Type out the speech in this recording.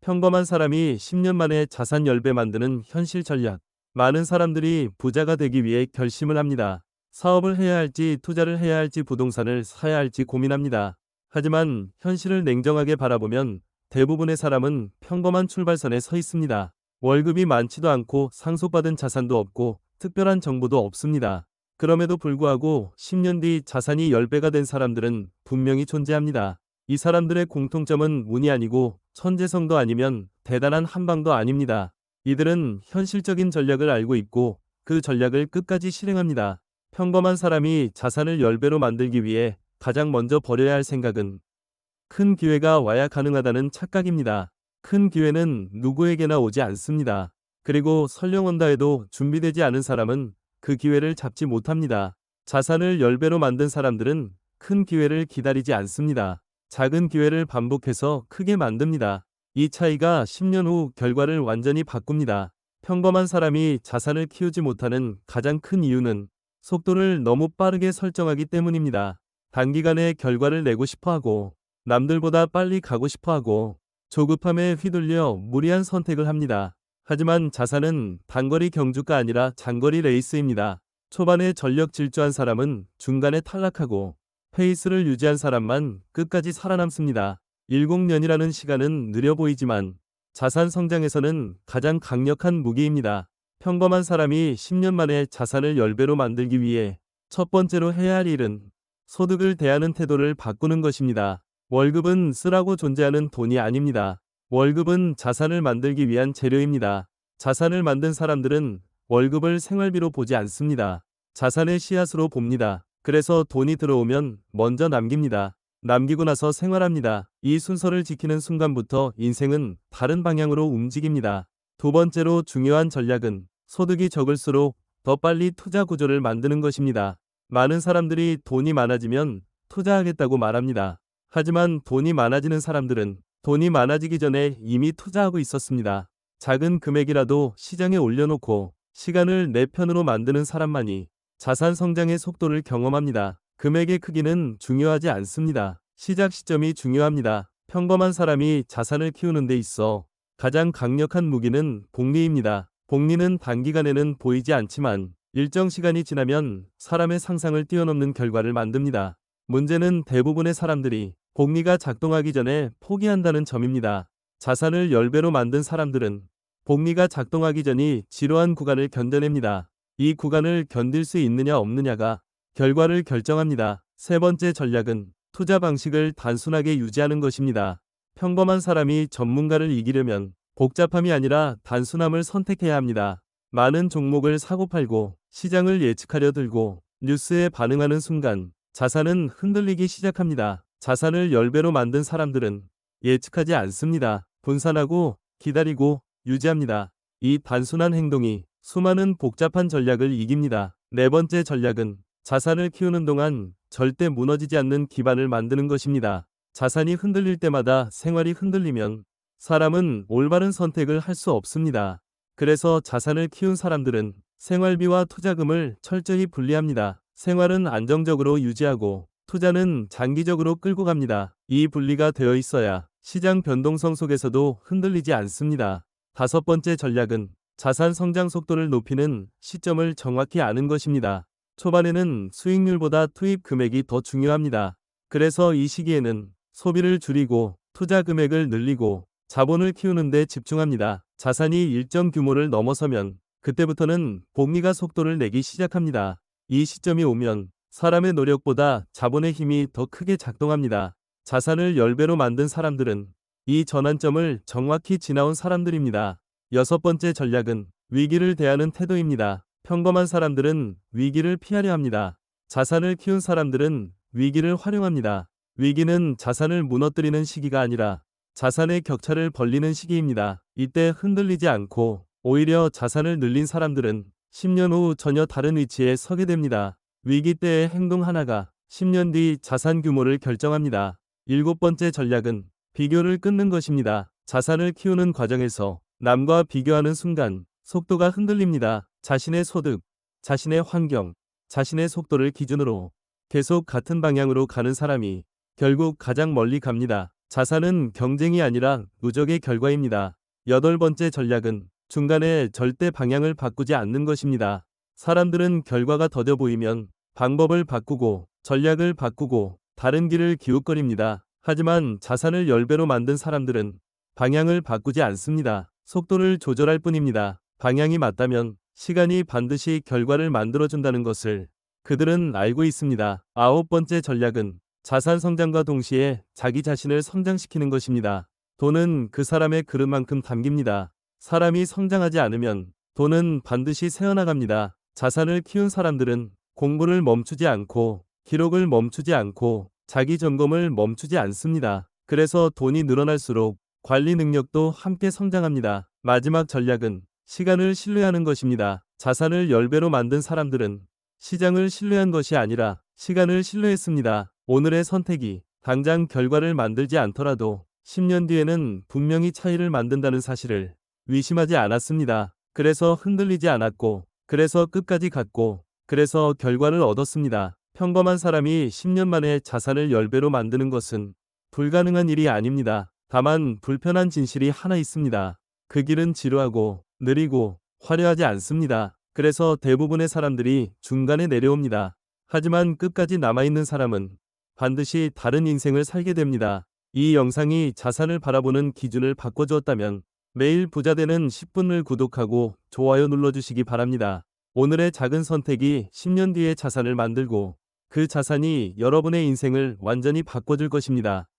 평범한 사람이 10년 만에 자산 10배 만드는 현실 전략. 많은 사람들이 부자가 되기 위해 결심을 합니다. 사업을 해야 할지 투자를 해야 할지 부동산을 사야 할지 고민합니다. 하지만 현실을 냉정하게 바라보면 대부분의 사람은 평범한 출발선에 서 있습니다. 월급이 많지도 않고 상속받은 자산도 없고 특별한 정보도 없습니다. 그럼에도 불구하고 10년 뒤 자산이 10배가 된 사람들은 분명히 존재합니다. 이 사람들의 공통점은 운이 아니고 천재성도 아니면 대단한 한방도 아닙니다. 이들은 현실적인 전략을 알고 있고 그 전략을 끝까지 실행합니다. 평범한 사람이 자산을 10배로 만들기 위해 가장 먼저 버려야 할 생각은 큰 기회가 와야 가능하다는 착각입니다. 큰 기회는 누구에게나 오지 않습니다. 그리고 설령 온다 해도 준비되지 않은 사람은 그 기회를 잡지 못합니다. 자산을 10배로 만든 사람들은 큰 기회를 기다리지 않습니다. 작은 기회를 반복해서 크게 만듭니다. 이 차이가 10년 후 결과를 완전히 바꿉니다. 평범한 사람이 자산을 키우지 못하는 가장 큰 이유는 속도를 너무 빠르게 설정하기 때문입니다. 단기간에 결과를 내고 싶어하고 남들보다 빨리 가고 싶어하고 조급함에 휘둘려 무리한 선택을 합니다. 하지만 자산은 단거리 경주가 아니라 장거리 레이스입니다. 초반에 전력 질주한 사람은 중간에 탈락하고 페이스를 유지한 사람만 끝까지 살아남습니다. 10년이라는 시간은 느려 보이지만 자산 성장에서는 가장 강력한 무기입니다. 평범한 사람이 10년 만에 자산을 10배로 만들기 위해 첫 번째로 해야 할 일은 소득을 대하는 태도를 바꾸는 것입니다. 월급은 쓰라고 존재하는 돈이 아닙니다. 월급은 자산을 만들기 위한 재료입니다. 자산을 만든 사람들은 월급을 생활비로 보지 않습니다. 자산의 씨앗으로 봅니다. 그래서 돈이 들어오면 먼저 남깁니다. 남기고 나서 생활합니다. 이 순서를 지키는 순간부터 인생은 다른 방향으로 움직입니다. 두 번째로 중요한 전략은 소득이 적을수록 더 빨리 투자 구조를 만드는 것입니다. 많은 사람들이 돈이 많아지면 투자하겠다고 말합니다. 하지만 돈이 많아지는 사람들은 돈이 많아지기 전에 이미 투자하고 있었습니다. 작은 금액이라도 시장에 올려놓고 시간을 내 편으로 만드는 사람만이 자산 성장의 속도를 경험합니다. 금액의 크기는 중요하지 않습니다. 시작 시점이 중요합니다. 평범한 사람이 자산을 키우는 데 있어 가장 강력한 무기는 복리입니다. 복리는 단기간에는 보이지 않지만 일정 시간이 지나면 사람의 상상을 뛰어넘는 결과를 만듭니다. 문제는 대부분의 사람들이 복리가 작동하기 전에 포기한다는 점입니다. 자산을 10배로 만든 사람들은 복리가 작동하기 전이 지루한 구간을 견뎌냅니다. 이 구간을 견딜 수 있느냐 없느냐가 결과를 결정합니다. 세 번째 전략은 투자 방식을 단순하게 유지하는 것입니다. 평범한 사람이 전문가를 이기려면 복잡함이 아니라 단순함을 선택해야 합니다. 많은 종목을 사고팔고 시장을 예측하려 들고 뉴스에 반응하는 순간 자산은 흔들리기 시작합니다. 자산을 10배로 만든 사람들은 예측하지 않습니다. 분산하고 기다리고 유지합니다. 이 단순한 행동이 수많은 복잡한 전략을 이깁니다. 네 번째 전략은 자산을 키우는 동안 절대 무너지지 않는 기반을 만드는 것입니다. 자산이 흔들릴 때마다 생활이 흔들리면 사람은 올바른 선택을 할 수 없습니다. 그래서 자산을 키운 사람들은 생활비와 투자금을 철저히 분리합니다. 생활은 안정적으로 유지하고 투자는 장기적으로 끌고 갑니다. 이 분리가 되어 있어야 시장 변동성 속에서도 흔들리지 않습니다. 다섯 번째 전략은 자산 성장 속도를 높이는 시점을 정확히 아는 것입니다. 초반에는 수익률보다 투입 금액이 더 중요합니다. 그래서 이 시기에는 소비를 줄이고 투자 금액을 늘리고 자본을 키우는 데 집중합니다. 자산이 일정 규모를 넘어서면 그때부터는 복리가 속도를 내기 시작합니다. 이 시점이 오면 사람의 노력보다 자본의 힘이 더 크게 작동합니다. 자산을 10배로 만든 사람들은 이 전환점을 정확히 지나온 사람들입니다. 여섯 번째 전략은 위기를 대하는 태도입니다. 평범한 사람들은 위기를 피하려 합니다. 자산을 키운 사람들은 위기를 활용합니다. 위기는 자산을 무너뜨리는 시기가 아니라 자산의 격차를 벌리는 시기입니다. 이때 흔들리지 않고 오히려 자산을 늘린 사람들은 10년 후 전혀 다른 위치에 서게 됩니다. 위기 때의 행동 하나가 10년 뒤 자산 규모를 결정합니다. 일곱 번째 전략은 비교를 끊는 것입니다. 자산을 키우는 과정에서 남과 비교하는 순간 속도가 흔들립니다. 자신의 소득, 자신의 환경, 자신의 속도를 기준으로 계속 같은 방향으로 가는 사람이 결국 가장 멀리 갑니다. 자산은 경쟁이 아니라 누적의 결과입니다. 여덟 번째 전략은 중간에 절대 방향을 바꾸지 않는 것입니다. 사람들은 결과가 더뎌 보이면 방법을 바꾸고 전략을 바꾸고 다른 길을 기웃거립니다. 하지만 자산을 10배로 만든 사람들은 방향을 바꾸지 않습니다. 속도를 조절할 뿐입니다. 방향이 맞다면 시간이 반드시 결과를 만들어준다는 것을 그들은 알고 있습니다. 아홉 번째 전략은 자산 성장과 동시에 자기 자신을 성장시키는 것입니다. 돈은 그 사람의 그릇만큼 담깁니다. 사람이 성장하지 않으면 돈은 반드시 새어나갑니다. 자산을 키운 사람들은 공부를 멈추지 않고 기록을 멈추지 않고 자기 점검을 멈추지 않습니다. 그래서 돈이 늘어날수록 관리 능력도 함께 성장합니다. 마지막 전략은 시간을 신뢰하는 것입니다. 자산을 10배로 만든 사람들은 시장을 신뢰한 것이 아니라 시간을 신뢰했습니다. 오늘의 선택이 당장 결과를 만들지 않더라도 10년 뒤에는 분명히 차이를 만든다는 사실을 의심하지 않았습니다. 그래서 흔들리지 않았고, 그래서 끝까지 갔고, 그래서 결과를 얻었습니다. 평범한 사람이 10년 만에 자산을 10배로 만드는 것은 불가능한 일이 아닙니다. 다만 불편한 진실이 하나 있습니다. 그 길은 지루하고 느리고 화려하지 않습니다. 그래서 대부분의 사람들이 중간에 내려옵니다. 하지만 끝까지 남아있는 사람은 반드시 다른 인생을 살게 됩니다. 이 영상이 자산을 바라보는 기준을 바꿔주었다면 매일 부자 되는 10분을 구독하고 좋아요 눌러주시기 바랍니다. 오늘의 작은 선택이 10년 뒤의 자산을 만들고 그 자산이 여러분의 인생을 완전히 바꿔줄 것입니다.